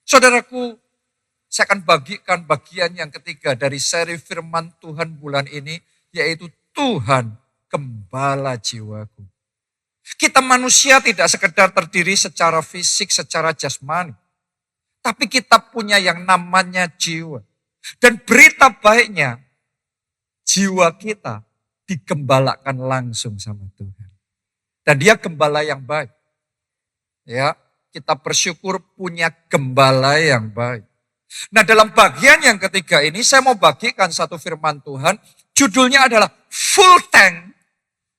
Saudaraku, saya akan bagikan bagian yang ketiga dari seri firman Tuhan bulan ini, yaitu Tuhan Gembala jiwaku. Kita manusia tidak sekedar terdiri secara fisik, secara jasmani. Tapi kita punya yang namanya jiwa. Dan berita baiknya, jiwa kita digembalakan langsung sama Tuhan. Dan dia gembala yang baik. Ya, kita bersyukur punya gembala yang baik. Nah, dalam bagian yang ketiga ini saya mau bagikan satu firman Tuhan. Judulnya adalah Full Tank,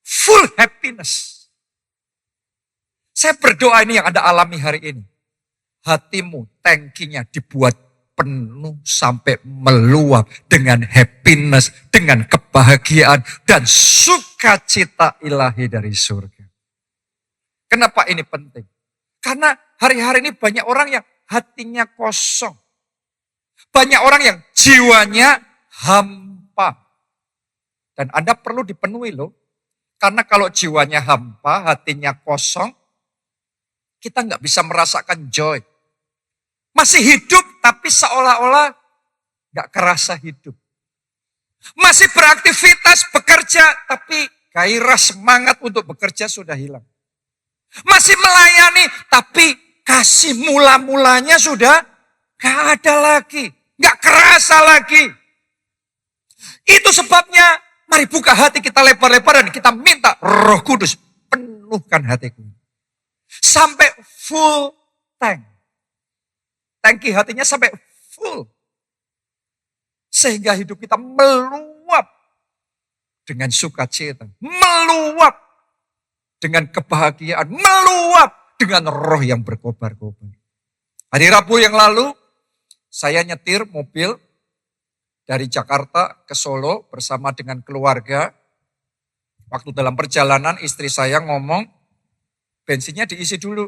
Full Happiness. Saya berdoa ini yang Anda alami hari ini. Hatimu, tangkinya dibuat penuh sampai meluap dengan happiness, dengan kebahagiaan dan sukacita ilahi dari surga. Kenapa ini penting? Karena hari-hari ini banyak orang yang hatinya kosong. Banyak orang yang jiwanya hampa. Dan Anda perlu dipenuhi loh. Karena kalau jiwanya hampa, hatinya kosong, kita nggak bisa merasakan joy. Masih hidup tapi seolah-olah nggak kerasa hidup. Masih beraktivitas, bekerja, tapi gairah semangat untuk bekerja sudah hilang. Masih melayani, tapi kasih mula-mulanya sudah nggak ada lagi. Nggak kerasa lagi. Itu sebabnya mari buka hati kita lebar-lebar dan kita minta Roh Kudus penuhkan hatiku. Sampai full tank. Tangki hatinya sampai full. Sehingga hidup kita meluap dengan sukacita. Meluap dengan kebahagiaan. Meluap dengan roh yang berkobar-kobar. Hari Rabu yang lalu, saya nyetir mobil dari Jakarta ke Solo bersama dengan keluarga. Waktu dalam perjalanan istri saya ngomong, bensinnya diisi dulu.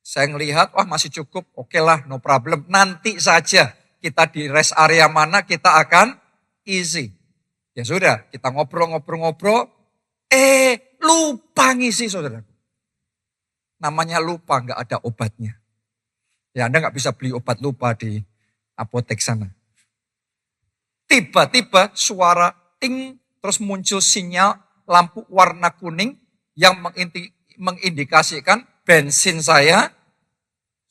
Saya ngelihat, wah masih cukup, oke lah, no problem. Nanti saja kita di rest area mana kita akan isi. Ya sudah, kita ngobrol-ngobrol-ngobrol. Lupa ngisi saudara. Namanya lupa, nggak ada obatnya. Ya Anda nggak bisa beli obat lupa di apotek sana. Tiba-tiba suara ting, terus muncul sinyal lampu warna kuning yang mengindikasikan bensin saya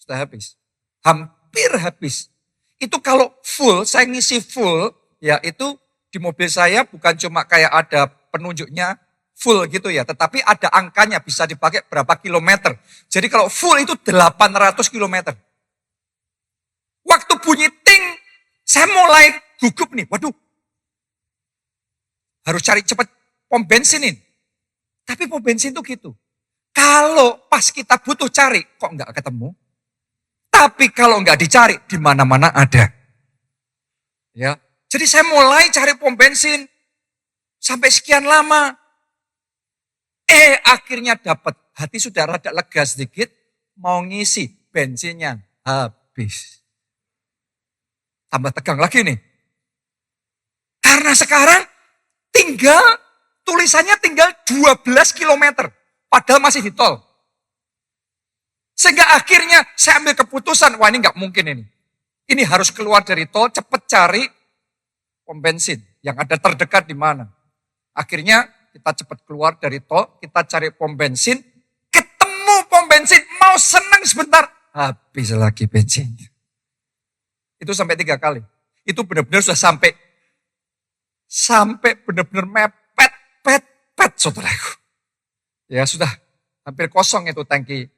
sudah habis. Hampir habis. Itu kalau full, saya ngisi full, ya itu di mobil saya bukan cuma kayak ada penunjuknya full gitu ya. Tetapi ada angkanya bisa dipakai berapa kilometer. Jadi kalau full itu 800 kilometer. Waktu bunyi ting, saya mulai gugup nih. Waduh, harus cari cepat pom bensinin. Tapi pom bensin itu gitu. Kalau pas kita butuh cari, kok nggak ketemu? Tapi kalau nggak dicari, di mana-mana ada. Ya, jadi saya mulai cari pom bensin sampai sekian lama. Akhirnya dapat. Hati sudah rada lega sedikit, mau ngisi bensinnya habis. Tambah tegang lagi nih. Karena sekarang tulisannya tinggal 12 kilometer. Padahal masih di tol. Sehingga akhirnya saya ambil keputusan, wah ini nggak mungkin ini. Ini harus keluar dari tol, cepet cari pom bensin yang ada terdekat di mana. Akhirnya kita cepat keluar dari tol, kita cari pom bensin, ketemu pom bensin, mau senang sebentar, habis lagi bensinnya. Itu sampai 3 kali. Itu benar-benar sudah sampai benar-benar mepet, saudaraku. Ya sudah, hampir kosong itu tangki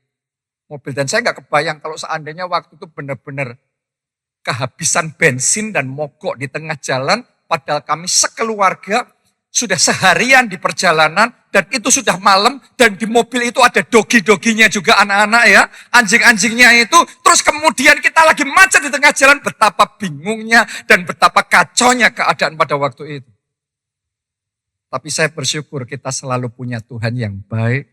mobil. Dan saya nggak kebayang kalau seandainya waktu itu benar-benar kehabisan bensin dan mogok di tengah jalan. Padahal kami sekeluarga sudah seharian di perjalanan dan itu sudah malam. Dan di mobil itu ada dogi-doginya juga anak-anak ya. Anjing-anjingnya itu. Terus kemudian kita lagi macet di tengah jalan. Betapa bingungnya dan betapa kacaunya keadaan pada waktu itu. Tapi saya bersyukur kita selalu punya Tuhan yang baik.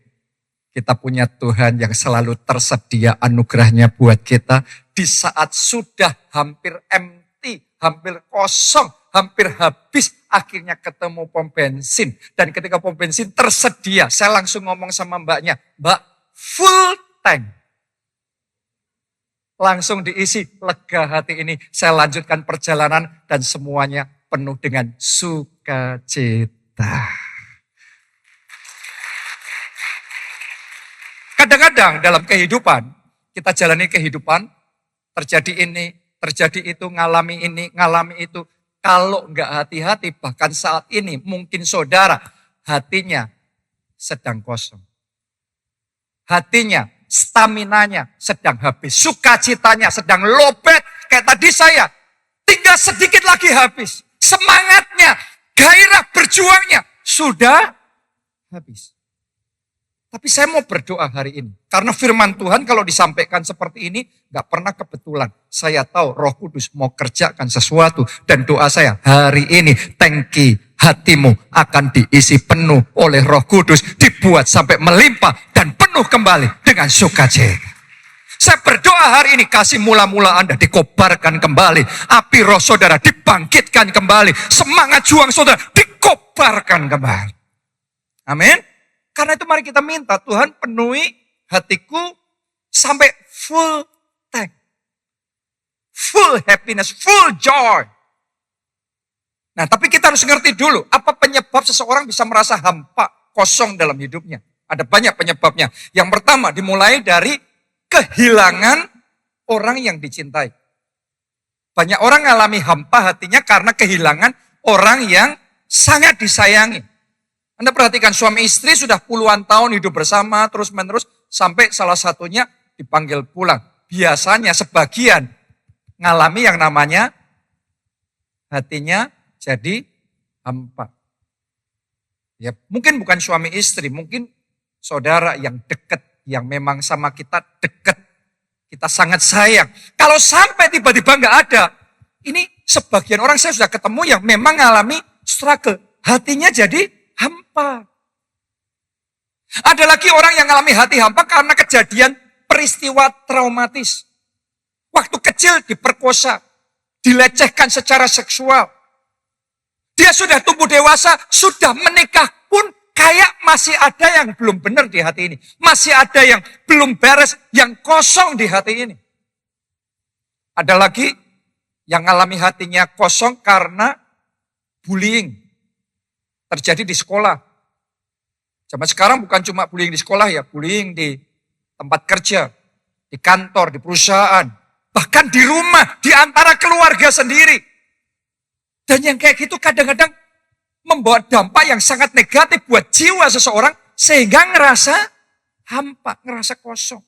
Kita punya Tuhan yang selalu tersedia anugerahnya buat kita. Di saat sudah hampir empty, hampir kosong, hampir habis. Akhirnya ketemu pom bensin. Dan ketika pom bensin tersedia, saya langsung ngomong sama mbaknya. Mbak, full tank. langsung diisi, lega hati ini. Saya lanjutkan perjalanan dan semuanya penuh dengan sukacita. Kadang-kadang dalam kehidupan, kita jalani kehidupan, terjadi ini, terjadi itu, ngalami ini, ngalami itu. Kalau enggak hati-hati, bahkan saat ini mungkin saudara hatinya sedang kosong. Hatinya, staminanya sedang habis. Sukacitanya sedang lobet. Kayak tadi saya, tinggal sedikit lagi habis. Semangatnya, gairah berjuangnya sudah habis. Tapi saya mau berdoa hari ini. Karena firman Tuhan kalau disampaikan seperti ini, gak pernah kebetulan. Saya tahu Roh Kudus mau kerjakan sesuatu. Dan doa saya hari ini, tangki hatimu akan diisi penuh oleh Roh Kudus. Dibuat sampai melimpah dan penuh kembali dengan sukacita. Saya berdoa hari ini, kasih mula-mula Anda dikobarkan kembali. Api roh saudara dibangkitkan kembali. Semangat juang saudara dikobarkan kembali. Amin. Karena itu mari kita minta Tuhan penuhi hatiku sampai full tank. Full happiness, full joy. Nah tapi kita harus ngerti dulu apa penyebab seseorang bisa merasa hampa, kosong dalam hidupnya. Ada banyak penyebabnya. Yang pertama dimulai dari kehilangan orang yang dicintai. Banyak orang mengalami hampa hatinya karena kehilangan orang yang sangat disayangi. Anda perhatikan suami istri sudah puluhan tahun hidup bersama terus-menerus sampai salah satunya dipanggil pulang. Biasanya sebagian ngalami yang namanya hatinya jadi hampa. Ya, mungkin bukan suami istri, mungkin saudara yang dekat, yang memang sama kita dekat. Kita sangat sayang. Kalau sampai tiba-tiba nggak ada, ini sebagian orang saya sudah ketemu yang memang ngalami struggle. Hatinya jadi hampa. Ada lagi orang yang mengalami hati hampa karena kejadian peristiwa traumatis. Waktu kecil diperkosa, dilecehkan secara seksual. Dia sudah tumbuh dewasa, sudah menikah pun kayak masih ada yang belum benar di hati ini. Masih ada yang belum beres, yang kosong di hati ini. Ada lagi yang mengalami hatinya kosong karena bullying. Terjadi di sekolah. Zaman sekarang bukan cuma bullying di sekolah ya, bullying di tempat kerja, di kantor, di perusahaan, bahkan di rumah, di antara keluarga sendiri. Dan yang kayak gitu kadang-kadang membawa dampak yang sangat negatif buat jiwa seseorang sehingga ngerasa hampa, ngerasa kosong.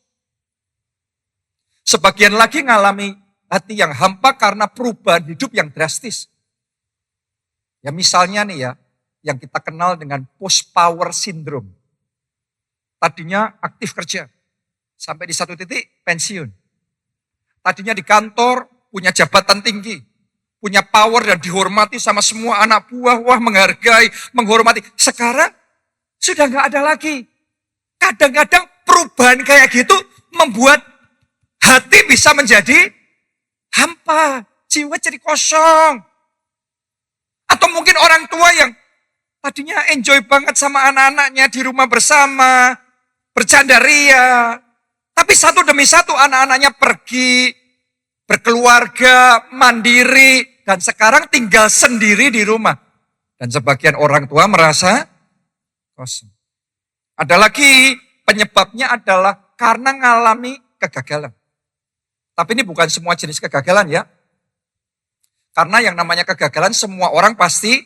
Sebagian lagi ngalami hati yang hampa karena perubahan hidup yang drastis. Ya misalnya nih ya, yang kita kenal dengan post-power syndrome. Tadinya aktif kerja, sampai di satu titik pensiun. Tadinya di kantor, punya jabatan tinggi, punya power dan dihormati sama semua anak buah, wah menghargai, menghormati. Sekarang sudah nggak ada lagi. Kadang-kadang perubahan kayak gitu membuat hati bisa menjadi hampa, jiwa jadi kosong. Atau mungkin orang tua yang tadinya enjoy banget sama anak-anaknya di rumah bersama, bercanda ria. Tapi satu demi satu anak-anaknya pergi, berkeluarga, mandiri, dan sekarang tinggal sendiri di rumah. Dan sebagian orang tua merasa kosong. Ada lagi penyebabnya adalah karena mengalami kegagalan. Tapi ini bukan semua jenis kegagalan ya. Karena yang namanya kegagalan semua orang pasti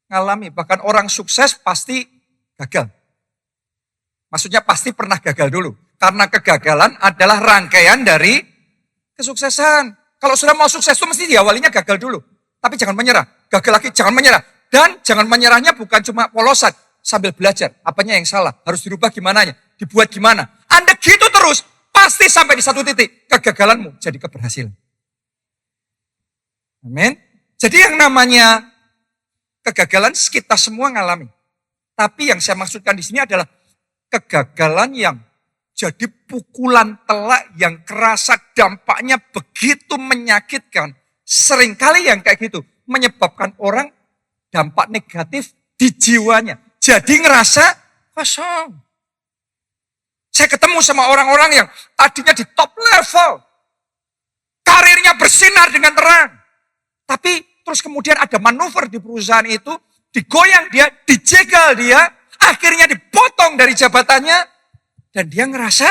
ngalami, bahkan orang sukses pasti gagal. Maksudnya pasti pernah gagal dulu. Karena kegagalan adalah rangkaian dari kesuksesan. Kalau sudah mau sukses itu mesti diawalinya gagal dulu. Tapi jangan menyerah. Gagal lagi, jangan menyerah. Dan jangan menyerahnya bukan cuma polosan. Sambil belajar, apanya yang salah, harus dirubah gimana, dibuat gimana. Anda gitu terus, pasti sampai di satu titik kegagalanmu jadi keberhasilan. Amin. Jadi yang namanya kegagalan kita semua ngalami. Tapi yang saya maksudkan di sini adalah kegagalan yang jadi pukulan telak yang kerasa dampaknya begitu menyakitkan. Seringkali yang kayak gitu menyebabkan orang dampak negatif di jiwanya. Jadi ngerasa kosong. Saya ketemu sama orang-orang yang tadinya di top level. bersinar dengan terang. Tapi terus kemudian ada manuver di perusahaan itu, digoyang dia, dijegal dia, akhirnya dipotong dari jabatannya, dan dia ngerasa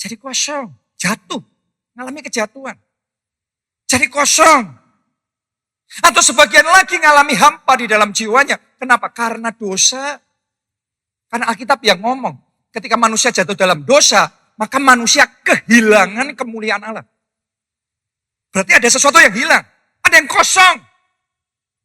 jadi kosong, jatuh, ngalami kejatuhan. Jadi kosong. Atau sebagian lagi ngalami hampa di dalam jiwanya. Kenapa? Karena dosa. Karena Alkitab yang ngomong, ketika manusia jatuh dalam dosa, maka manusia kehilangan kemuliaan Allah. Berarti ada sesuatu yang hilang. Ada yang kosong.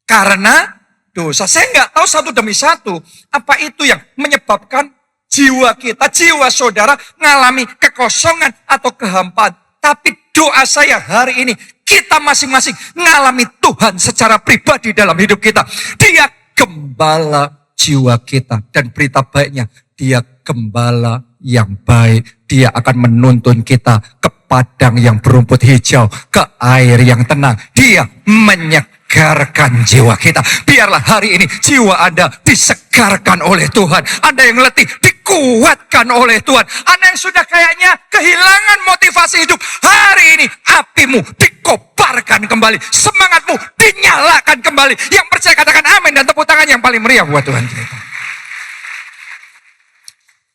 Karena dosa. Saya nggak tahu satu demi satu. Apa itu yang menyebabkan jiwa kita, jiwa saudara mengalami kekosongan atau kehampaan. Tapi doa saya hari ini, kita masing-masing mengalami Tuhan secara pribadi dalam hidup kita. Dia gembala jiwa kita. Dan berita baiknya, dia gembala yang baik. Dia akan menuntun kita ke padang yang berumput hijau, ke air yang tenang. Dia menyegarkan jiwa kita. Biarlah hari ini jiwa Anda disegarkan oleh Tuhan. Anda yang letih dikuatkan oleh Tuhan. Anda yang sudah kayaknya kehilangan motivasi hidup, hari ini apimu dikobarkan kembali. Semangatmu dinyalakan kembali. Yang percaya katakan amin dan tepuk tangan yang paling meriah buat Tuhan kita.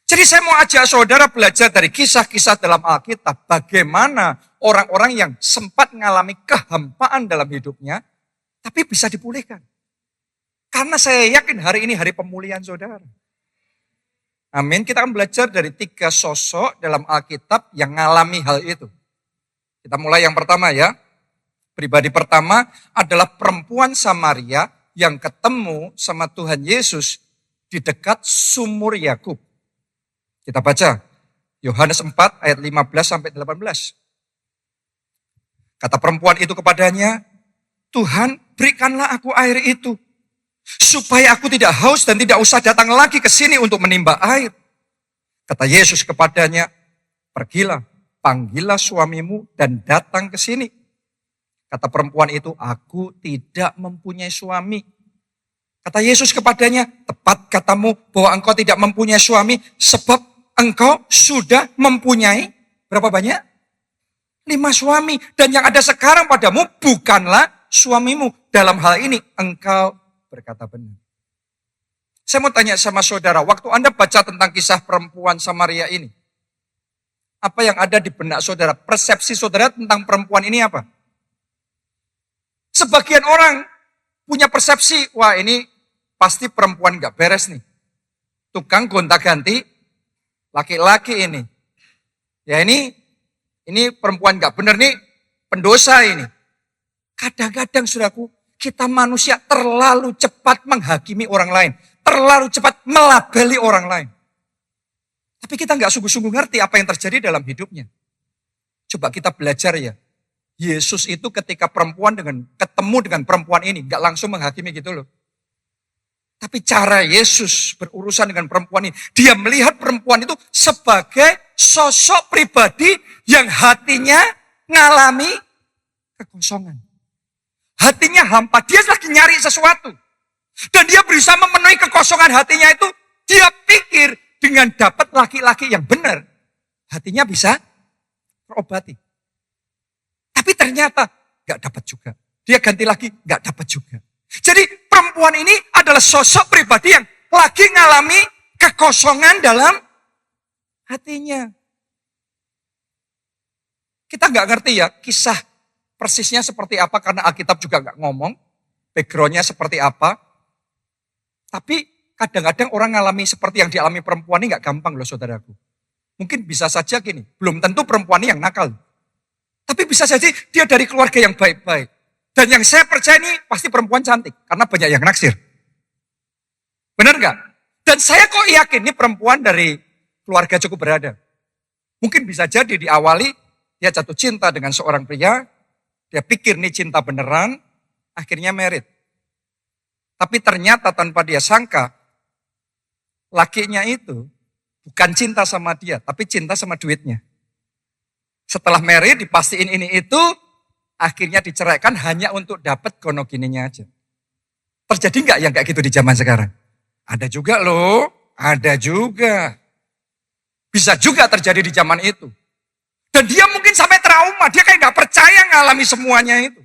Jadi saya mau ajak saudara belajar dari kisah-kisah dalam Alkitab. Bagaimana orang-orang yang sempat mengalami kehampaan dalam hidupnya, tapi bisa dipulihkan. Karena saya yakin hari ini hari pemulihan saudara. Amin. Kita akan belajar dari 3 sosok dalam Alkitab yang mengalami hal itu. Kita mulai yang pertama ya. Pribadi pertama adalah perempuan Samaria yang ketemu sama Tuhan Yesus di dekat sumur Yakub. Kita baca Yohanes 4 ayat 15 sampai 18. Kata perempuan itu kepadanya, Tuhan berikanlah aku air itu, supaya aku tidak haus dan tidak usah datang lagi ke sini untuk menimba air. Kata Yesus kepadanya, pergilah, panggillah suamimu dan datang ke sini. Kata perempuan itu, aku tidak mempunyai suami. Kata Yesus kepadanya, tepat katamu bahwa engkau tidak mempunyai suami, sebab engkau sudah mempunyai berapa banyak? 5 suami. Dan yang ada sekarang padamu bukanlah suamimu. Dalam hal ini engkau berkata benar. Saya mau tanya sama saudara, waktu Anda baca tentang kisah perempuan Samaria ini, apa yang ada di benak saudara? Persepsi saudara tentang perempuan ini apa? Sebagian orang punya persepsi, wah ini pasti perempuan gak beres nih. Tukang gonta-ganti laki-laki ini. Ya ini perempuan gak benar nih, pendosa ini. Kadang-kadang saudaraku, kita manusia terlalu cepat menghakimi orang lain. Terlalu cepat melabeli orang lain. Tapi kita gak sungguh-sungguh ngerti apa yang terjadi dalam hidupnya. Coba kita belajar ya. Yesus itu ketika ketemu dengan perempuan ini, gak langsung menghakimi gitu loh. Tapi cara Yesus berurusan dengan perempuan ini, dia melihat perempuan itu sebagai sosok pribadi yang hatinya ngalami kekosongan. Hatinya hampa, dia lagi nyari sesuatu. Dan dia berusaha memenuhi kekosongan hatinya itu, dia pikir dengan dapat laki-laki yang benar, hatinya bisa terobati. Tapi ternyata gak dapat juga. Dia ganti lagi, gak dapat juga. Jadi perempuan ini adalah sosok pribadi yang lagi ngalami kekosongan dalam hatinya. Kita nggak ngerti ya kisah persisnya seperti apa karena Alkitab juga nggak ngomong backgroundnya seperti apa. Tapi kadang-kadang orang ngalami seperti yang dialami perempuan ini nggak gampang loh saudaraku. Mungkin bisa saja gini, belum tentu perempuan ini yang nakal. Tapi bisa saja dia dari keluarga yang baik-baik. Dan yang saya percaya ini pasti perempuan cantik. Karena banyak yang naksir. Benar nggak? Dan saya kok yakin ini perempuan dari keluarga cukup berada. Mungkin bisa jadi diawali dia jatuh cinta dengan seorang pria. Dia pikir ini cinta beneran. Akhirnya married. Tapi ternyata tanpa dia sangka. Lakinya itu bukan cinta sama dia. Tapi cinta sama duitnya. Setelah married dipastiin ini itu. Akhirnya diceraikan hanya untuk dapat gonogininya aja. Terjadi nggak yang kayak gitu di zaman sekarang? Ada juga loh, ada juga. Bisa juga terjadi di zaman itu. Dan dia mungkin sampai trauma, dia kayak gak percaya ngalami semuanya itu.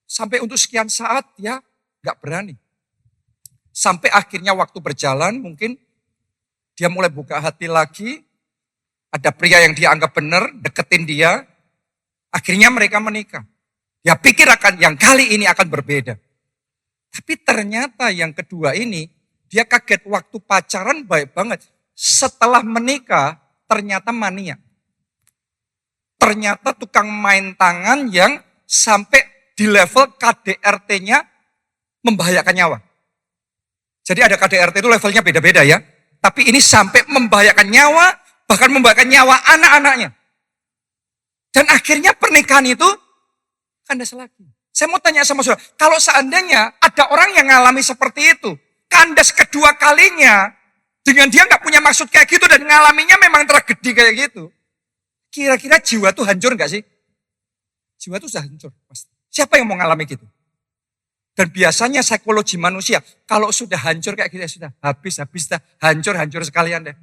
Sampai untuk sekian saat dia gak berani. Sampai akhirnya waktu berjalan mungkin dia mulai buka hati lagi. Ada pria yang dia anggap benar, deketin dia. Akhirnya mereka menikah. Dia pikir yang kali ini akan berbeda. Tapi ternyata yang kedua ini, dia kaget waktu pacaran baik banget. Setelah menikah, ternyata mania. Ternyata tukang main tangan yang sampai di level KDRT-nya membahayakan nyawa. Jadi ada KDRT itu levelnya beda-beda ya. Tapi ini sampai membahayakan nyawa, bahkan membahayakan nyawa anak-anaknya. Dan akhirnya pernikahan itu kandas lagi. Saya mau tanya sama saudara, kalau seandainya ada orang yang ngalami seperti itu, kandas kedua kalinya, dengan dia nggak punya maksud kayak gitu dan ngalaminya memang tragedi kayak gitu, kira-kira jiwa tuh hancur nggak sih? Jiwa tuh sudah hancur pasti. Siapa yang mau ngalami gitu? Dan biasanya psikologi manusia, kalau sudah hancur kayak gitu, ya sudah habis dah, hancur sekalian deh.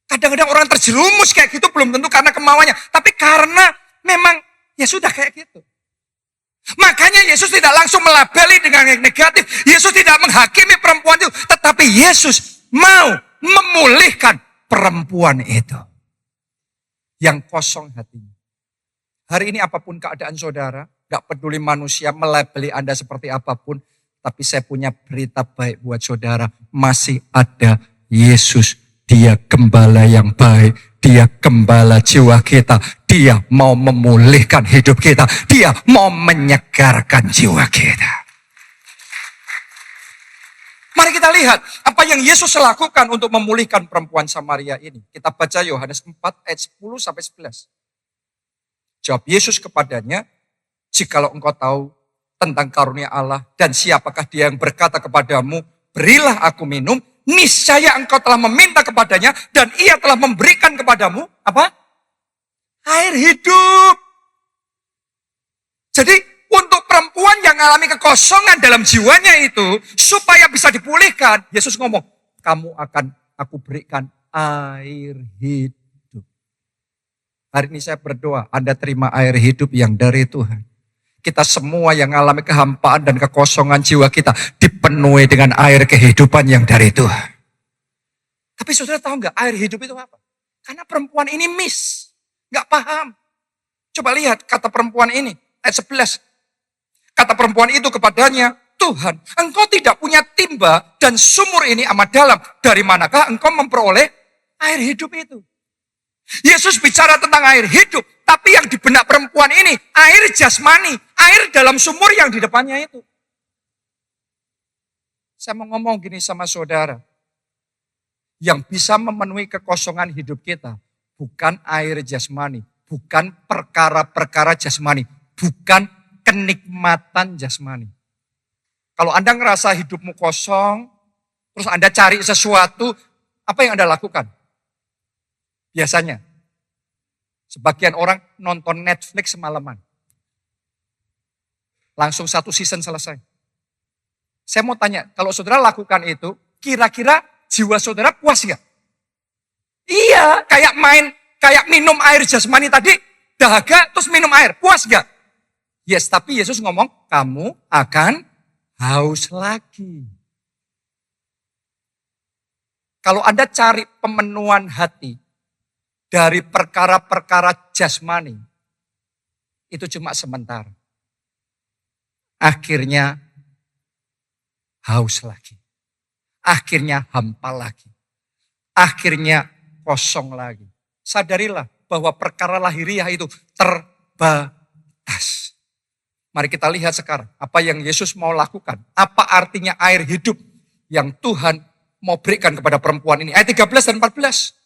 Kadang-kadang orang terjerumus kayak gitu belum tentu karena kemauannya, tapi karena memang ya sudah kayak gitu. Makanya Yesus tidak langsung melabeli dengan yang negatif. Yesus tidak menghakimi perempuan itu, tetapi Yesus mau memulihkan perempuan itu yang kosong hatinya. Hari ini apapun keadaan saudara, gak peduli manusia melabeli Anda seperti apapun, tapi saya punya berita baik buat saudara. Masih ada Yesus. Dia gembala yang baik. Dia gembala jiwa kita. Dia mau memulihkan hidup kita. Dia mau menyegarkan jiwa kita. Mari kita lihat apa yang Yesus lakukan untuk memulihkan perempuan Samaria ini. Kita baca Yohanes 4 ayat 10 sampai 11. Jawab Yesus kepadanya, jikalau engkau tahu tentang karunia Allah dan siapakah dia yang berkata kepadamu, berilah aku minum, niscaya engkau telah meminta kepadanya dan ia telah memberikan kepadamu apa? Air hidup. Jadi untuk perempuan yang mengalami kekosongan dalam jiwanya itu, supaya bisa dipulihkan, Yesus ngomong, aku berikan air hidup. Hari ini saya berdoa, Anda terima air hidup yang dari Tuhan. Kita semua yang mengalami kehampaan dan kekosongan jiwa kita dipenuhi dengan air kehidupan yang dari Tuhan. Tapi saudara tahu nggak air hidup itu apa? Karena perempuan ini nggak paham. Coba lihat kata perempuan ini, ayat 11. Kata perempuan itu kepadanya, Tuhan, engkau tidak punya timba dan sumur ini amat dalam. Dari manakah engkau memperoleh air hidup itu? Yesus bicara tentang air hidup, tapi yang di benak perempuan ini, air jasmani, air dalam sumur yang di depannya itu. Saya mau ngomong gini sama saudara, yang bisa memenuhi kekosongan hidup kita, bukan air jasmani, bukan perkara-perkara jasmani, bukan kenikmatan jasmani. Kalau Anda ngerasa hidupmu kosong, terus Anda cari sesuatu, apa yang Anda lakukan? Biasanya, sebagian orang nonton Netflix semalaman. Langsung 1 season selesai. Saya mau tanya, kalau saudara lakukan itu, kira-kira jiwa saudara puas nggak? Iya, kayak minum air jasmani tadi, dahaga terus minum air, puas nggak? Yes, tapi Yesus ngomong, kamu akan haus lagi. Kalau Anda cari pemenuhan hati, dari perkara-perkara jasmani, itu cuma sebentar. Akhirnya haus lagi. Akhirnya hampa lagi. Akhirnya kosong lagi. Sadarilah bahwa perkara lahiriah itu terbatas. Mari kita lihat sekarang apa yang Yesus mau lakukan. Apa artinya air hidup yang Tuhan mau berikan kepada perempuan ini. Ayat 13 dan 14.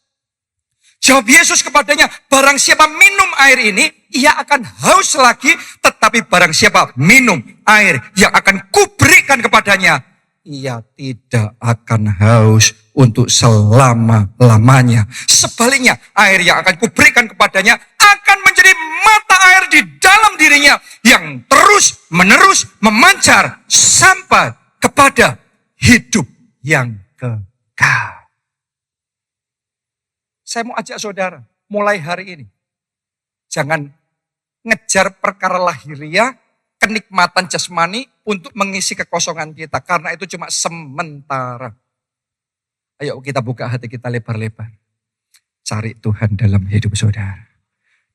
Jawab Yesus kepadanya, barang siapa minum air ini, ia akan haus lagi, tetapi barang siapa minum air yang akan kuberikan kepadanya, ia tidak akan haus untuk selama-lamanya. Sebaliknya, air yang akan kuberikan kepadanya akan menjadi mata air di dalam dirinya yang terus-menerus memancar sampai kepada hidup yang kekal. Saya mau ajak saudara, mulai hari ini. Jangan ngejar perkara lahiriah, kenikmatan jasmani untuk mengisi kekosongan kita. Karena itu cuma sementara. Ayo kita buka hati kita lebar-lebar. Cari Tuhan dalam hidup saudara.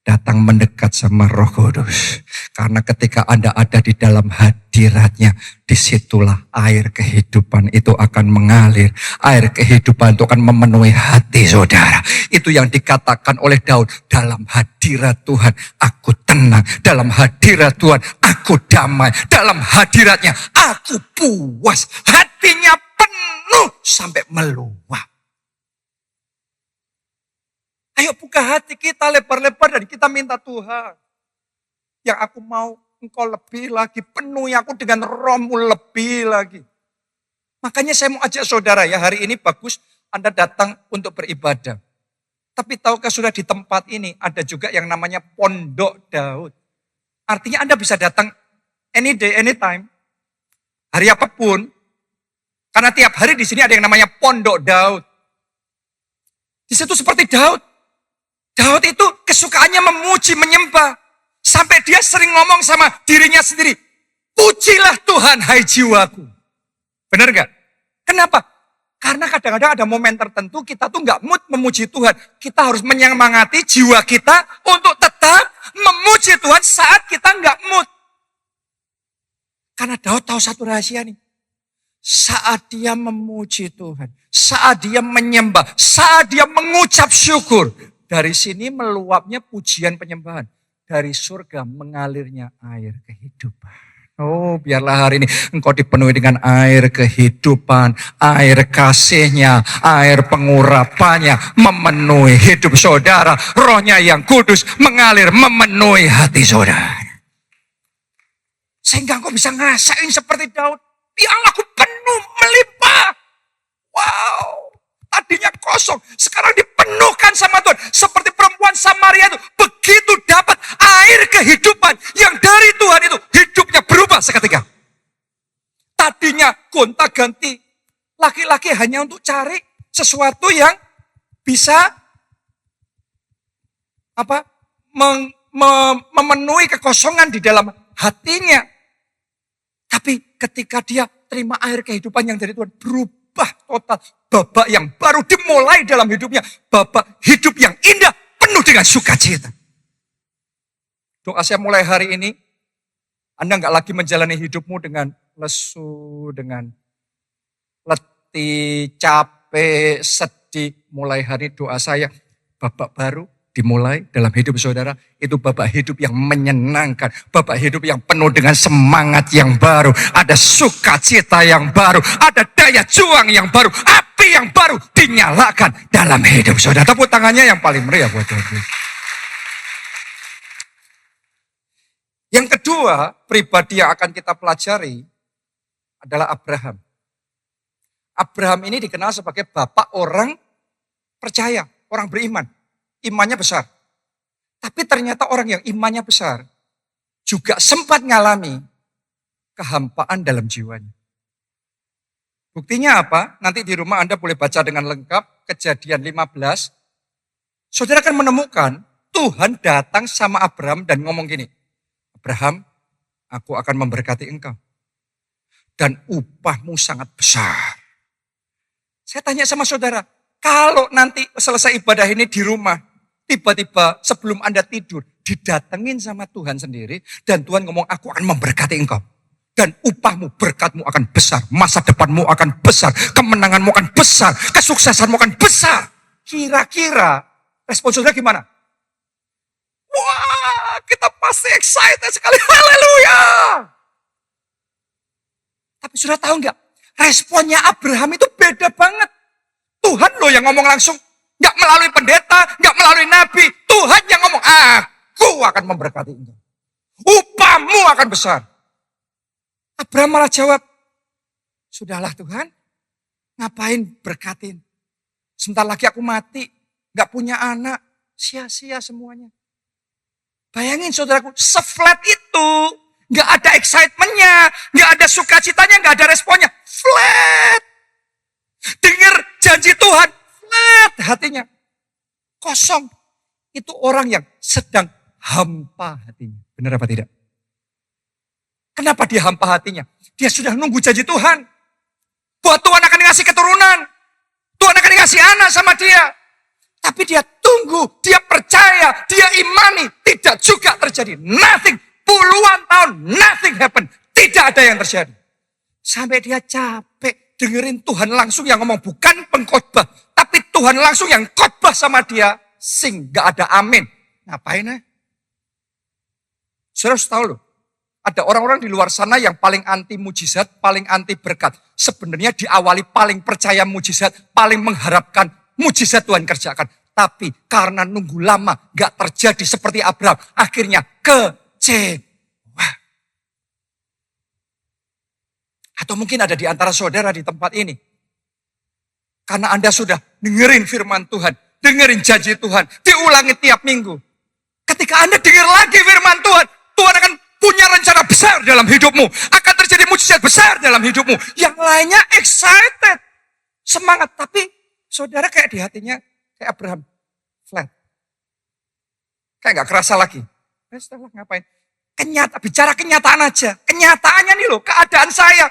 Datang mendekat sama Roh Kudus. Karena ketika Anda ada di dalam hadiratnya, disitulah air kehidupan itu akan mengalir. Air kehidupan itu akan memenuhi hati saudara. Itu yang dikatakan oleh Daud. Dalam hadirat Tuhan, aku tenang. Dalam hadirat Tuhan, aku damai. Dalam hadiratnya, aku puas. Hatinya penuh sampai meluap. Ayo buka hati kita lebar-lebar dan kita minta Tuhan. Yang aku mau engkau lebih lagi, penuhi aku dengan rohmu lebih lagi. Makanya saya mau ajak saudara ya, hari ini bagus Anda datang untuk beribadah. Tapi tahukah sudah di tempat ini ada juga yang namanya Pondok Daud. Artinya Anda bisa datang any day, anytime. Hari apapun. Karena tiap hari di sini ada yang namanya Pondok Daud. Di situ seperti Daud. Daud itu kesukaannya memuji, menyembah. Sampai dia sering ngomong sama dirinya sendiri. Pujilah Tuhan, hai jiwaku. Benar gak? Kenapa? Karena kadang-kadang ada momen tertentu kita tuh gak mood memuji Tuhan. Kita harus menyemangati jiwa kita untuk tetap memuji Tuhan saat kita gak mood. Karena Daud tahu satu rahasia nih. Saat dia memuji Tuhan, saat dia menyembah, saat dia mengucap syukur. Dari sini meluapnya pujian penyembahan. Dari surga mengalirnya air kehidupan. Oh, biarlah hari ini engkau dipenuhi dengan air kehidupan, air kasihnya, air pengurapannya, memenuhi hidup saudara. Rohnya yang kudus mengalir, memenuhi hati saudara. Sehingga engkau bisa ngerasain seperti Daud. Pialaku penuh, melimpah. Wow. Tadinya kosong, sekarang dipenuhkan sama Tuhan. Seperti perempuan Samaria itu, begitu dapat air kehidupan yang dari Tuhan itu, hidupnya berubah seketika. Tadinya gonta-ganti, laki-laki hanya untuk cari sesuatu yang bisa memenuhi kekosongan di dalam hatinya. Tapi ketika dia terima air kehidupan yang dari Tuhan, berubah total. Babak yang baru dimulai dalam hidupnya. Babak hidup yang indah, penuh dengan sukacita. Doa saya mulai hari ini, Anda nggak lagi menjalani hidupmu dengan lesu, dengan letih, capek, sedih. Mulai hari doa saya, babak baru dimulai dalam hidup saudara. Itu babak hidup yang menyenangkan. Babak hidup yang penuh dengan semangat yang baru. Ada sukacita yang baru. Ada daya juang yang baru. Api yang baru dinyalakan dalam hidup saudara. Tepuk tangannya yang paling meriah buat Tuhan. Yang kedua, pribadi yang akan kita pelajari adalah Abraham. Abraham ini dikenal sebagai bapak orang percaya, orang beriman. Imannya besar. Tapi ternyata orang yang imannya besar juga sempat ngalami kehampaan dalam jiwanya. Buktinya apa? Nanti di rumah Anda boleh baca dengan lengkap Kejadian 15. Saudara akan menemukan Tuhan datang sama Abraham dan ngomong gini. Abraham, aku akan memberkati engkau. Dan upahmu sangat besar. Saya tanya sama saudara, kalau nanti selesai ibadah ini di rumah, tiba-tiba sebelum Anda tidur, didatengin sama Tuhan sendiri, dan Tuhan ngomong, aku akan memberkati engkau. Dan upahmu, berkatmu akan besar, masa depanmu akan besar, kemenanganmu akan besar, kesuksesanmu akan besar. Kira-kira respon saudara gimana? Wah, kita pasti excited sekali, haleluya. Tapi sudah tahu nggak? Responnya Abraham itu beda banget. Tuhan loh yang ngomong langsung. Nggak melalui pendeta, nggak melalui nabi. Tuhan yang ngomong, aku akan memberkati engkau. Upahmu akan besar. Abraham malah jawab, sudahlah Tuhan, ngapain berkatin? Sebentar lagi aku mati, nggak punya anak, sia-sia semuanya. Bayangin saudaraku, se-flat itu, nggak ada excitementnya, nggak ada sukacitanya, nggak ada responnya, flat. Dengar janji Tuhan, flat hatinya. kosong. Itu orang yang sedang hampa hatinya. Benar apa tidak? Kenapa dia hampa hatinya? Dia sudah nunggu janji Tuhan. Bahwa Tuhan akan ngasih keturunan. Tuhan akan ngasih anak sama dia. Tapi dia tunggu, dia percaya, dia imani. Tidak juga terjadi. Nothing. Puluhan tahun, nothing happen. Tidak ada yang terjadi. Sampai dia capek dengerin Tuhan langsung yang ngomong. Bukan pengkhotbah. Tapi Tuhan langsung yang khotbah sama dia. Sing, gak ada amin. Ngapain ya? Saudara harus tahu loh. Ada orang-orang di luar sana yang paling anti mujizat, paling anti berkat. Sebenarnya diawali paling percaya mujizat, paling mengharapkan mujizat Tuhan kerjakan. Tapi karena nunggu lama, gak terjadi seperti Abraham. Akhirnya kecewa. Atau mungkin ada di antara saudara di tempat ini. Karena Anda sudah dengerin firman Tuhan, dengerin janji Tuhan, diulangi tiap minggu. Ketika Anda dengar lagi firman Tuhan, Tuhan akan punya rencana besar dalam hidupmu. Akan terjadi mujizat besar dalam hidupmu. Yang lainnya excited. Semangat. Tapi saudara kayak di hatinya kayak Abraham. Flat. Kayak gak kerasa lagi. Setelah ngapain? Bicara kenyataan aja. Kenyataannya nih loh. Keadaan saya.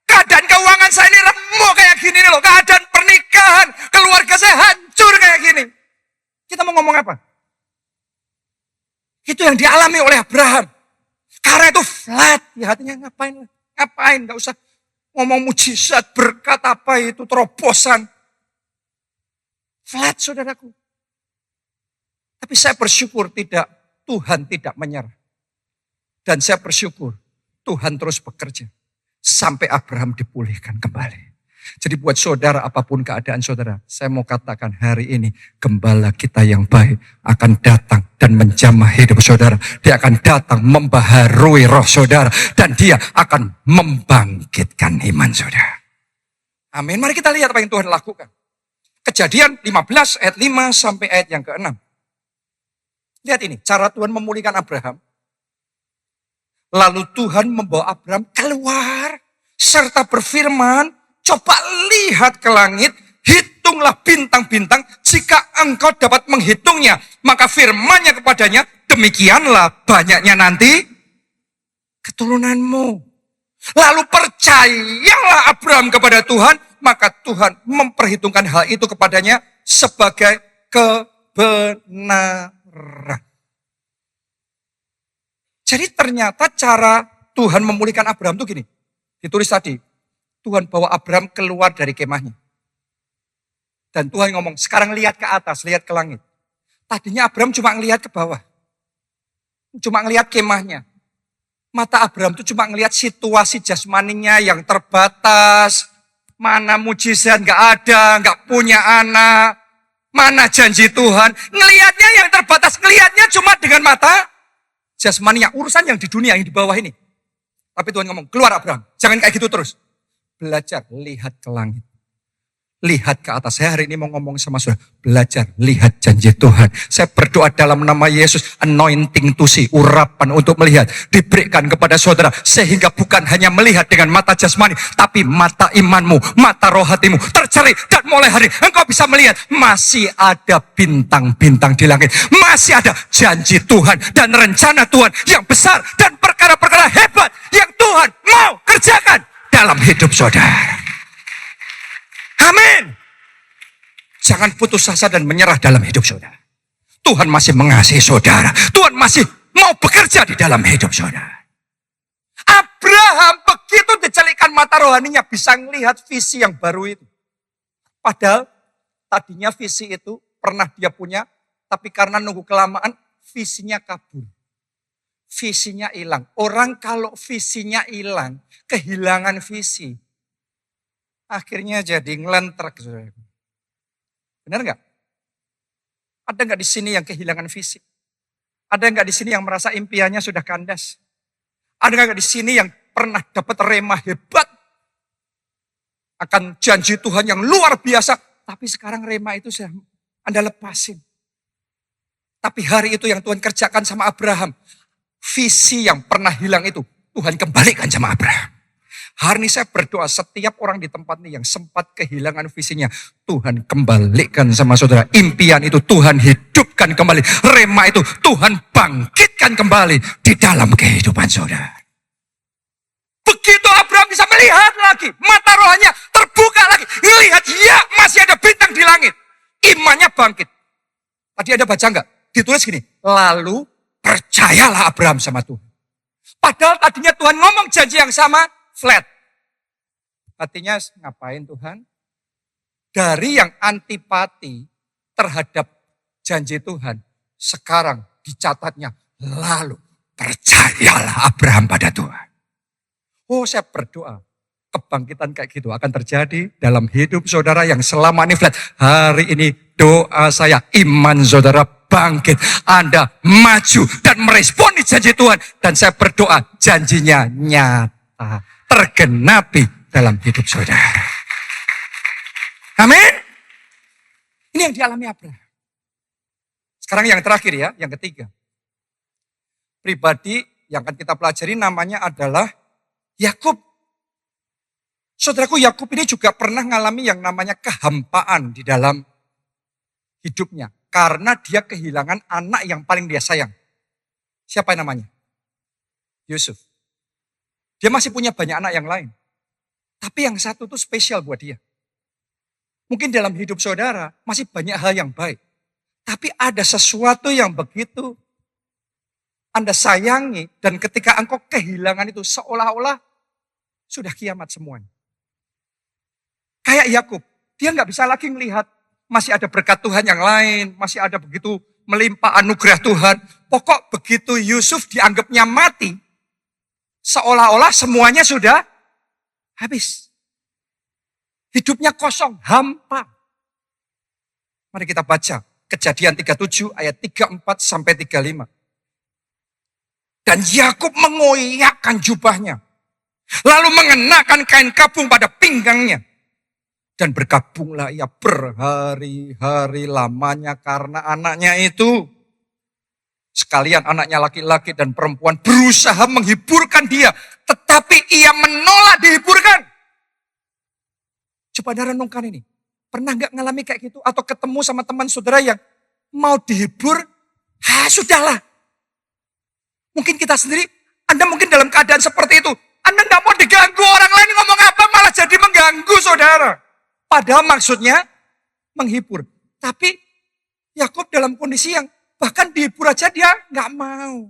Keadaan keuangan saya ini remuk kayak gini nih loh. Keadaan pernikahan. Keluarga saya hancur kayak gini. Kita mau ngomong apa? Itu yang dialami oleh Abraham. Karena itu flat di hatinya, ngapain, gak usah ngomong mujizat, berkat apa itu, terobosan. Flat saudaraku. Tapi saya bersyukur Tuhan tidak menyerah. Dan saya bersyukur Tuhan terus bekerja. Sampai Abraham dipulihkan kembali. Jadi buat saudara apapun keadaan saudara, saya mau katakan hari ini gembala kita yang baik akan datang dan menjamah hidup saudara. Dia akan datang membaharui roh saudara dan dia akan membangkitkan iman saudara. Amin. Mari kita lihat apa yang Tuhan lakukan. Kejadian 15 ayat 5 sampai ayat yang ke-6. Lihat ini, cara Tuhan memulihkan Abraham. Lalu Tuhan membawa Abraham keluar serta berfirman, coba lihat ke langit, hitunglah bintang-bintang, jika engkau dapat menghitungnya. Maka firman-Nya kepadanya, demikianlah banyaknya nanti keturunanmu. Lalu percayalah Abraham kepada Tuhan, maka Tuhan memperhitungkan hal itu kepadanya sebagai kebenaran. Jadi ternyata cara Tuhan memulihkan Abraham itu gini, ditulis tadi. Tuhan bawa Abraham keluar dari kemahnya. Dan Tuhan ngomong, sekarang lihat ke atas, lihat ke langit. Tadinya Abraham cuma ngelihat ke bawah. Cuma ngelihat kemahnya. Mata Abraham itu cuma ngelihat situasi jasmaninya yang terbatas. Mana mujizat, gak ada, gak punya anak. Mana janji Tuhan. Ngelihatnya yang terbatas, ngelihatnya cuma dengan mata jasmaninya. Urusan yang di dunia, yang di bawah ini. Tapi Tuhan ngomong, keluar Abraham, jangan kayak gitu terus. Belajar lihat ke langit. Lihat ke atas. Saya hari ini mau ngomong sama saudara. Belajar lihat janji Tuhan. Saya berdoa dalam nama Yesus. Anointing to see. Urapan untuk melihat. Diberikan kepada saudara. Sehingga bukan hanya melihat dengan mata jasmani. Tapi mata imanmu. Mata roh hatimu. Terceli. Dan mulai hari engkau bisa melihat. Masih ada bintang-bintang di langit. Masih ada janji Tuhan. Dan rencana Tuhan yang besar. Dan perkara-perkara hebat. Yang Tuhan mau kerjakan dalam hidup saudara. Amin. Jangan putus asa dan menyerah dalam hidup saudara. Tuhan masih mengasihi saudara. Tuhan masih mau bekerja di dalam hidup saudara. Abraham begitu dicelikan mata rohaninya bisa melihat visi yang baru itu. Padahal tadinya visi itu pernah dia punya, tapi karena nunggu kelamaan visinya kabur. Visinya hilang. Orang kalau visinya hilang, kehilangan visi, akhirnya jadi ngelentrek. Benar nggak? Ada nggak di sini yang kehilangan visi? Ada nggak di sini yang merasa impiannya sudah kandas? Ada nggak di sini yang pernah dapat rema hebat akan janji Tuhan yang luar biasa, tapi sekarang rema itu sudah Anda lepasin. Tapi hari itu yang Tuhan kerjakan sama Abraham, visi yang pernah hilang itu Tuhan kembalikan sama Abraham. Hari ini saya berdoa setiap orang di tempat ini yang sempat kehilangan visinya. Tuhan kembalikan sama saudara. Impian itu Tuhan hidupkan kembali. Rema itu Tuhan bangkitkan kembali di dalam kehidupan saudara. Begitu Abraham bisa melihat lagi. Mata rohaninya terbuka lagi. Lihat ya masih ada bintang di langit. Imannya bangkit. Tadi ada baca enggak? Ditulis gini. Lalu percayalah Abraham sama Tuhan. Padahal tadinya Tuhan ngomong janji yang sama. Flat. Artinya ngapain Tuhan? Dari yang antipati terhadap janji Tuhan. Sekarang dicatatnya. Lalu percayalah Abraham pada Tuhan. Oh saya berdoa. Kebangkitan kayak gitu akan terjadi dalam hidup saudara yang selama ini flat. Hari ini doa saya iman saudara bangkit. Anda maju dan meresponi janji Tuhan. Dan saya berdoa janjinya nyata. Tergenapi dalam hidup saudara. Amin. Ini yang dialami Abraham. Sekarang yang terakhir ya, yang ketiga. Pribadi yang akan kita pelajari namanya adalah Yakub. Saudaraku, Yakub ini juga pernah mengalami yang namanya kehampaan di dalam hidupnya. Karena dia kehilangan anak yang paling dia sayang. Siapa yang namanya? Yusuf. Dia masih punya banyak anak yang lain. Tapi yang satu itu spesial buat dia. Mungkin dalam hidup saudara masih banyak hal yang baik. Tapi ada sesuatu yang begitu Anda sayangi. Dan ketika engkau kehilangan itu seolah-olah sudah kiamat semuanya. Kayak Yakub, dia nggak bisa lagi melihat masih ada berkat Tuhan yang lain. Masih ada begitu melimpah anugerah Tuhan. Pokok begitu Yusuf dianggapnya mati. Seolah-olah semuanya sudah habis. Hidupnya kosong, hampa. Mari kita baca Kejadian 37 ayat 34 sampai 35. Dan Yakub mengoyakkan jubahnya. Lalu mengenakan kain kapung pada pinggangnya. Dan bergabunglah ia berhari-hari lamanya karena anaknya itu. Sekalian anaknya laki-laki dan perempuan berusaha menghiburkan dia. Tetapi ia menolak dihiburkan. Coba Anda renungkan ini. Pernah nggak ngalami kayak gitu? Atau ketemu sama teman saudara yang mau dihibur? Sudahlah. Mungkin kita sendiri, Anda mungkin dalam keadaan seperti itu. Anda nggak mau diganggu orang lain ngomong apa malah jadi mengganggu saudara. Padahal maksudnya menghibur. Tapi Yakub dalam kondisi yang bahkan dihibur aja dia nggak mau.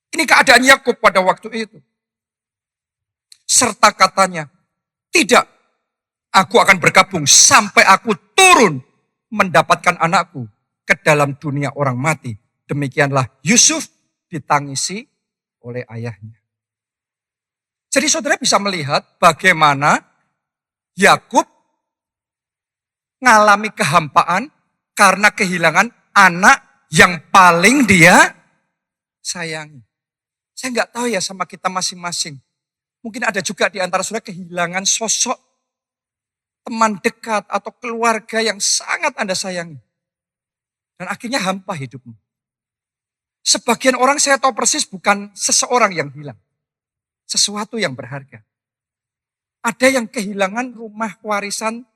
Ini keadaan Yakub pada waktu itu. Serta katanya, tidak, aku akan bergabung sampai aku turun mendapatkan anakku ke dalam dunia orang mati. Demikianlah Yusuf ditangisi oleh ayahnya. Jadi saudara bisa melihat bagaimana Yakub ngalami kehampaan karena kehilangan anak yang paling dia sayangi. Saya nggak tahu ya sama kita masing-masing. Mungkin ada juga di antara saudara kehilangan sosok teman dekat atau keluarga yang sangat Anda sayangi. Dan akhirnya hampa hidupmu. Sebagian orang saya tahu persis bukan seseorang yang hilang. Sesuatu yang berharga. Ada yang kehilangan rumah warisan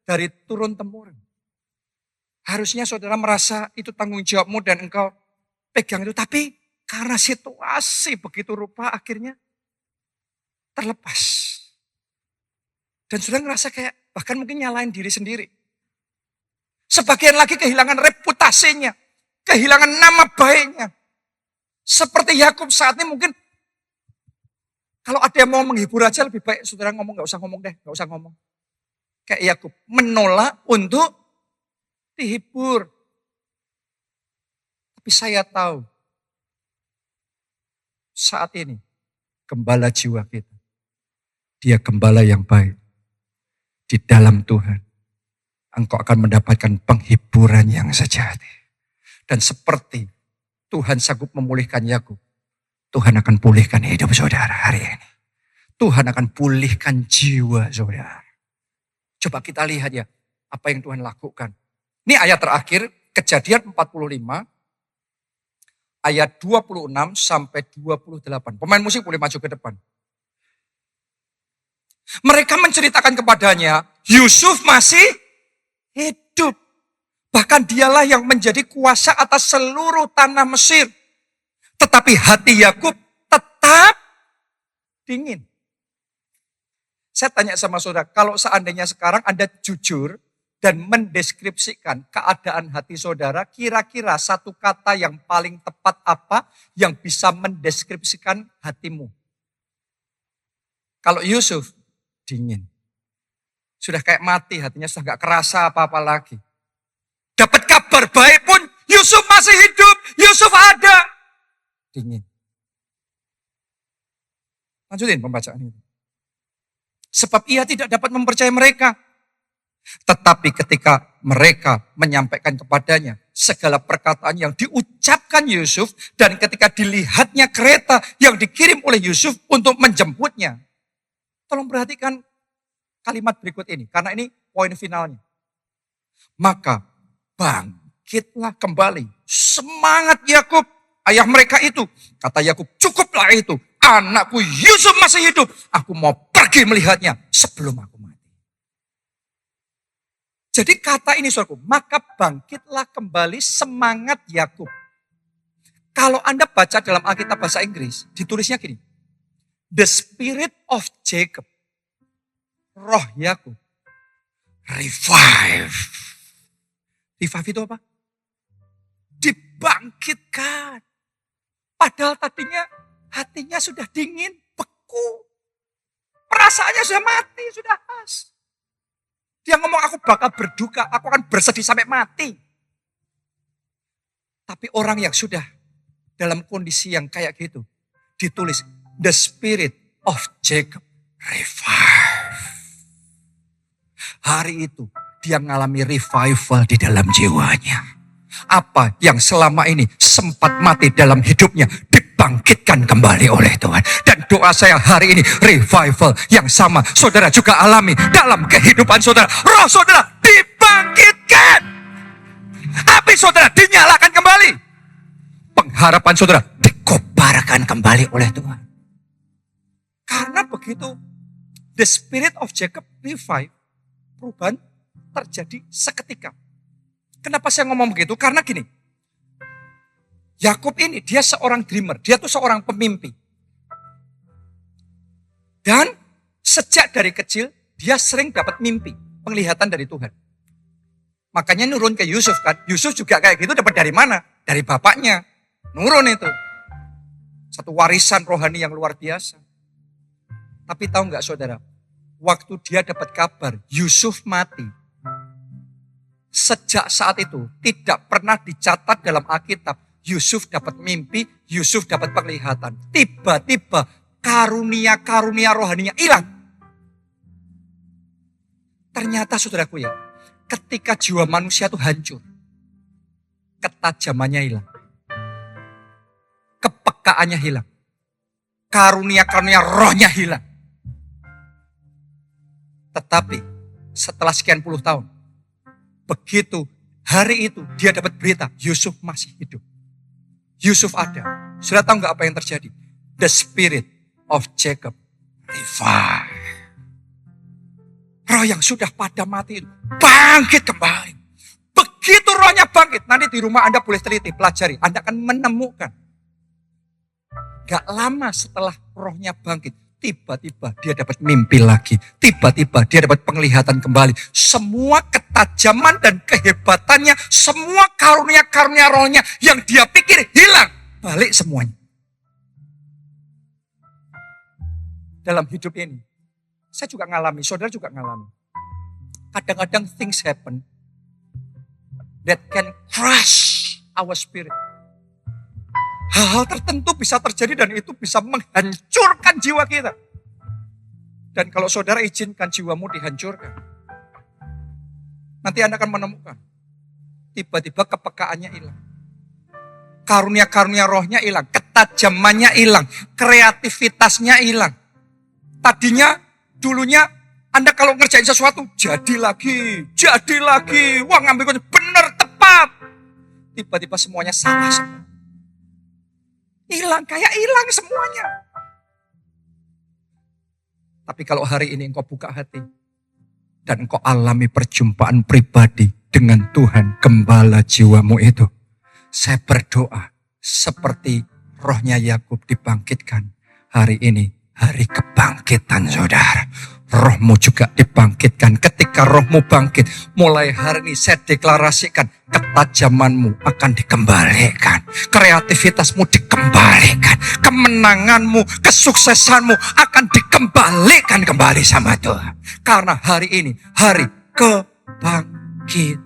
dari turun-temurun. Harusnya saudara merasa itu tanggung jawabmu dan engkau pegang itu. Tapi karena situasi begitu rupa akhirnya terlepas. Dan saudara ngerasa kayak bahkan mungkin nyalain diri sendiri. Sebagian lagi kehilangan reputasinya. Kehilangan nama baiknya. Seperti Yakub saat ini mungkin kalau ada yang mau menghibur aja lebih baik saudara ngomong, gak usah ngomong deh, gak usah ngomong. Kayak Yakub menolak untuk dihibur. Tapi saya tahu saat ini gembala jiwa kita. Dia gembala yang baik. Di dalam Tuhan engkau akan mendapatkan penghiburan yang sejati. Dan seperti Tuhan sanggup memulihkan Yakub, Tuhan akan pulihkan hidup saudara hari ini. Tuhan akan pulihkan jiwa saudara. Coba kita lihat ya apa yang Tuhan lakukan. Ini ayat terakhir, Kejadian 45, ayat 26 sampai 28. Pemain musik boleh maju ke depan. Mereka menceritakan kepadanya, Yusuf masih hidup. Bahkan dialah yang menjadi kuasa atas seluruh tanah Mesir. Tetapi hati Yakub tetap dingin. Saya tanya sama saudara, kalau seandainya sekarang Anda jujur dan mendeskripsikan keadaan hati saudara, kira-kira satu kata yang paling tepat apa yang bisa mendeskripsikan hatimu? Kalau Yusuf, dingin. Sudah kayak mati hatinya, sudah gak kerasa apa-apa lagi. Dapat kabar baik pun, Yusuf masih hidup, Yusuf ada. Dingin. Lanjutin pembacaan itu. Sebab ia tidak dapat mempercayai mereka. Tetapi ketika mereka menyampaikan kepadanya segala perkataan yang diucapkan Yusuf, dan ketika dilihatnya kereta yang dikirim oleh Yusuf untuk menjemputnya. Tolong perhatikan kalimat berikut ini, karena ini poin finalnya. Maka bangkitlah kembali semangat Yakub, ayah mereka itu. Kata Yakub, cukuplah itu, anakku Yusuf masih hidup. Aku mau pergi melihatnya sebelum aku mati. Jadi kata ini saudaraku, maka bangkitlah kembali semangat Yakub. Kalau Anda baca dalam Alkitab bahasa Inggris, ditulisnya gini. The spirit of Jacob, roh Yakub, revive. Revive itu apa? Dibangkitkan. Padahal tadinya hatinya sudah dingin, beku. Perasaannya sudah mati, sudah khas. Dia ngomong, aku bakal berduka, aku akan bersedih sampai mati. Tapi orang yang sudah dalam kondisi yang kayak gitu, ditulis, the spirit of Jacob revive. Hari itu dia mengalami revival di dalam jiwanya. Apa yang selama ini sempat mati dalam hidupnya dibangkitkan kembali oleh Tuhan. Dan doa saya hari ini, revival yang sama saudara juga alami dalam kehidupan saudara. Roh saudara dibangkitkan. Api saudara dinyalakan kembali. Pengharapan saudara dikobarkan kembali oleh Tuhan. Karena begitu the spirit of Jacob revive, perubahan terjadi seketika. Kenapa saya ngomong begitu? Karena gini, Yakub ini dia seorang dreamer, dia tuh seorang pemimpi. Dan sejak dari kecil dia sering dapat mimpi, penglihatan dari Tuhan. Makanya nurun ke Yusuf kan, Yusuf juga kayak gitu dapat dari mana? Dari bapaknya, nurun itu. Satu warisan rohani yang luar biasa. Tapi tahu nggak saudara, waktu dia dapat kabar Yusuf mati, sejak saat itu tidak pernah dicatat dalam Alkitab Yusuf dapat mimpi, Yusuf dapat penglihatan. Tiba-tiba karunia-karunia rohaninya hilang. Ternyata saudaraku ya, ketika jiwa manusia itu hancur, ketajamannya hilang, kepekaannya hilang, karunia-karunia rohnya hilang. Tetapi setelah sekian puluh tahun, begitu hari itu dia dapat berita Yusuf masih hidup. Yusuf ada. Sudah tahu nggak apa yang terjadi? The spirit of Jacob revive. Roh yang sudah pada mati itu bangkit kembali. Begitu rohnya bangkit, nanti di rumah Anda boleh teliti, pelajari. Anda akan menemukan. Gak lama setelah rohnya bangkit, tiba-tiba dia dapat mimpi lagi. Tiba-tiba dia dapat penglihatan kembali. Semua ketajaman dan kehebatannya, semua karunia-karunia rohnya yang dia pikir hilang, balik semuanya. Dalam hidup ini, saya juga ngalami, saudara juga ngalami. Kadang-kadang things happen that can crush our spirit. Hal-hal tertentu bisa terjadi dan itu bisa menghancurkan jiwa kita. Dan kalau saudara izinkan jiwamu dihancurkan, nanti Anda akan menemukan tiba-tiba kepekaannya hilang. Karunia-karunia rohnya hilang, ketajamannya hilang, kreativitasnya hilang. Tadinya, dulunya Anda kalau ngerjain sesuatu, jadi lagi. Wah ngambil kunci, benar, tepat. Tiba-tiba semuanya salah semua. Hilang, kayak hilang semuanya. Tapi kalau hari ini engkau buka hati dan engkau alami perjumpaan pribadi dengan Tuhan gembala jiwamu itu, saya berdoa seperti rohnya Yakub dibangkitkan. Hari ini hari kebangkitan saudara. Rohmu juga dibangkitkan. Ketika rohmu bangkit, mulai hari ini saya deklarasikan ketajamanmu akan dikembalikan. Kreativitasmu dikembalikan. Kemenanganmu, kesuksesanmu akan dikembalikan kembali sama Tuhan. Karena hari ini hari kebangkitan.